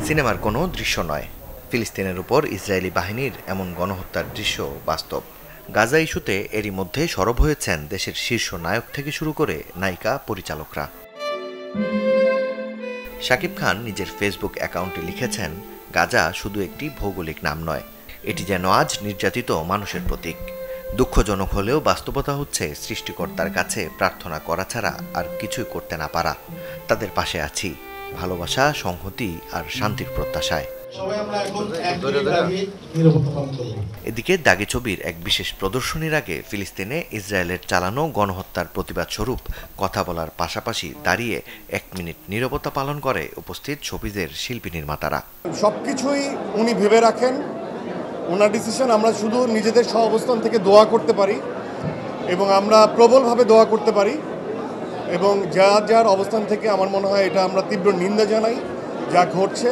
সিনেমার কোনো দৃশ্য নয়, ফিলিস্তিনের উপর ইসরায়েলি বাহিনীর এমন গণহত্যার দৃশ্য বাস্তব। গাজা ইস্যুতে এরই মধ্যে সরব হয়েছেন দেশের শীর্ষ নায়ক থেকে শুরু করে নায়িকা পরিচালকরা। শাকিব খান নিজের ফেসবুক অ্যাকাউন্টে লিখেছেন, গাজা শুধু একটি ভৌগোলিক নাম নয়, এটি যেন আজ নির্যাতিত মানুষের প্রতীক। দুঃখজনক হলেও বাস্তবতা হচ্ছে সৃষ্টিকর্তার কাছে প্রার্থনা করা ছাড়া আর কিছুই করতে না পারা। তাদের পাশে আছি ভালোবাসা, সংহতি আর শান্তির প্রত্যাশায়। এদিকে দাগি ছবির এক বিশেষ প্রদর্শনীর আগে ফিলিস্তিনে ইসরায়েলের চালানো গণহত্যার প্রতিবাদ স্বরূপ কথা বলার পাশাপাশি দাঁড়িয়ে 1 মিনিট নীরবতা পালন করে উপস্থিত শোবিজের শিল্পী নির্মাতারা। সবকিছুই উনি ভেবে রাখেন, ওনার ডিসিশন। আমরা শুধু নিজেদের সহাবস্থান থেকে দোয়া করতে পারি এবং আমরা প্রবলভাবে দোয়া করতে পারি, এবং যার যার অবস্থান থেকে আমার মনে হয় এটা আমরা তীব্র নিন্দা জানাই। যা ঘটছে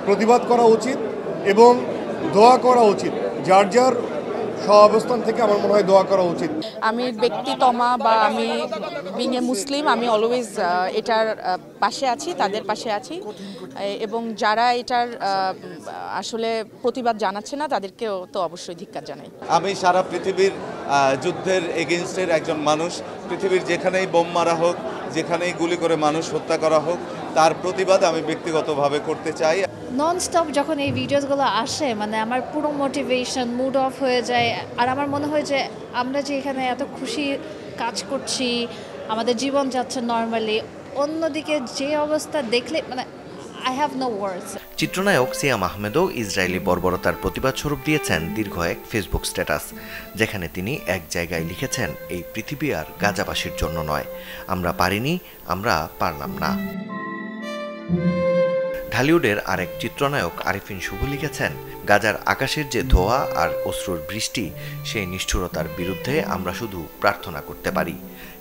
প্রতিবাদ করা উচিত এবং দোয়া করা উচিত। যার যার সহাবস্থান থেকে আমার মনে হয় দোয়া করা উচিত। আমি ব্যক্তিতমা বা আমি বিং এ মুসলিম, আমি অলওয়েজ এটার পাশে আছি, তাদের পাশে আছি, এবং যারা এটার আসলে প্রতিবাদ জানাচ্ছে না তাদেরকেও তো অবশ্যই ধিক্কার জানাই। আমি সারা পৃথিবীর যুদ্ধের এগেইনস্টের একজন মানুষ। পৃথিবীর যেখানেই বোম মারা হোক, যেখানেই গুলি করে মানুষ হত্যা করা হোক, তার প্রতিবাদ আমি ব্যক্তিগতভাবে করতে চাই। নন স্টপ যখন এই ভিডিওসগুলো আসে, মানে আমার পুরো মোটিভেশন মুড অফ হয়ে যায়। আর আমার মনে হয় যে আমরা যে এখানে এত খুশি কাজ করছি, আমাদের জীবন যাচ্ছে নর্মালি, অন্যদিকে যে অবস্থা দেখলে মানে আই হ্যাভ নো ওয়ার্ডস। চিত্রনায়ক সিয়াম আহমেদও ইসরায়েলি বর্বরতার প্রতিবাদ স্বরূপ দিয়েছেন দীর্ঘ এক ফেসবুক স্ট্যাটাস, যেখানে তিনি এক জায়গায় লিখেছেন, এই পৃথিবী আর গাজাবাসীর জন্য নয়, আমরা পারিনি, আমরা পারলাম না। ঢালিউডের আরেক চিত্রনায়ক আরিফিন শুভ লিখেছেন, গাজার আকাশের যে ধোঁয়া আর অশ্রুর বৃষ্টি, সেই নিষ্ঠুরতার বিরুদ্ধে আমরা শুধু প্রার্থনা করতে পারি,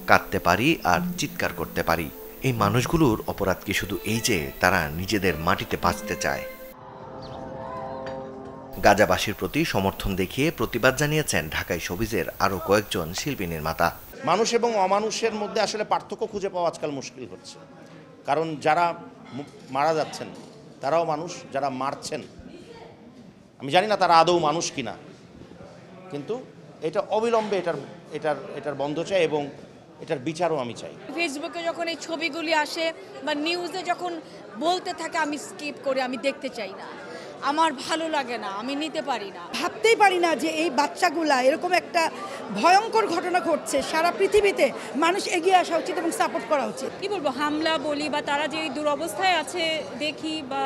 কাঁদতে পারি আর চিৎকার করতে পারি। এই মানুষগুলোর অপরাধ কি শুধু এই যে তারা নিজেদের মাটিতে বাঁচতে চায়? গাজাবাসীর প্রতি সমর্থন দেখিয়ে প্রতিবাদ জানিয়েছেন ঢাকায় শোবিজের আরও কয়েকজন শিল্পী নির্মাতা। মানুষ এবং অমানুষের মধ্যে আসলে পার্থক্য খুঁজে পাওয়া আজকাল মুশকিল হচ্ছে, কারণ যারা মারা যাচ্ছেন তারাও মানুষ, যারা মারছেন আমি জানি না তারা আদৌ মানুষ কিনা, কিন্তু এটা অবিলম্বে এটার বন্ধ চাই এবং এটার বিচারও আমি চাই। ফেসবুকে যখন এই ছবিগুলি আসে বা নিউজে যখন বলতে থাকে, আমি স্কিপ করি, আমি দেখতে চাই না, আমার ভালো লাগে না, আমি নিতে পারি না। ভাবতেই পারি না যে এই বাচ্চাগুলা এরকম একটা ভয়ঙ্কর ঘটনা ঘটছে। সারা পৃথিবীতে মানুষ এগিয়ে আসা উচিত এবং সাপোর্ট করা উচিত। কি বলবো, হামলা বলি বা তারা যে দুরবস্থায় আছে দেখি, বা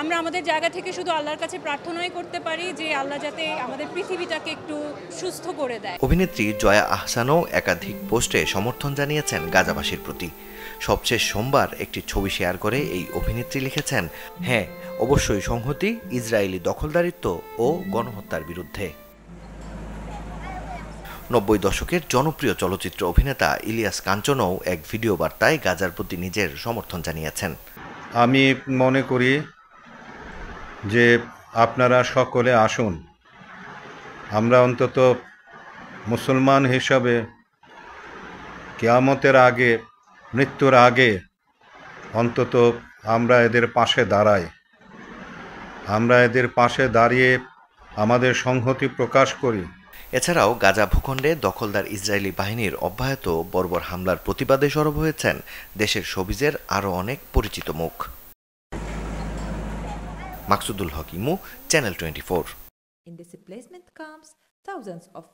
আমরা আমাদের জায়গা থেকে শুধু আল্লাহর কাছে প্রার্থনাই করতে পারি যে আল্লাহ যাতে আমাদের পৃথিবীটাকে একটু সুস্থ করে দেয়। অভিনেত্রী জয়া আহসানও একাধিক পোস্টে সমর্থন জানিয়েছেন গাজাবাসীর প্রতি। সবশেষ সোমবার একটি ছবি শেয়ার করে এই অভিনেত্রী লিখেছেন, হ্যাঁ অবশ্যই সংহতি ইসরায়েলি দখলদারিত্ব ও গণহত্যার বিরুদ্ধে। 90 দশকের জনপ্রিয় চলচ্চিত্র অভিনেতা ইলিয়াস কাঞ্চনও এক ভিডিও বার্তায় গাজার প্রতি নিজের সমর্থন জানিয়েছেন। আমি মনে করি যে আপনারা সকলে আসুন, আমরা অন্তত মুসলমান হিসাবে কিয়ামতের আগে, মৃত্যুর আগে অন্তত আমরা এদের পাশে দাঁড়াই। আমরা এদের পাশে দাঁড়িয়ে আমাদের সংহতি প্রকাশ করি। এছাড়াও গাজা ভূখণ্ডে দখলদার ইসরায়েলি বাহিনীর অব্যাহত বর্বর হামলার প্রতিবাদে সরব হয়েছেন দেশের শোবিজের আরও অনেক পরিচিত মুখ। মাকসুদুল হক ইমু, channel 24। In this replacement comes thousands of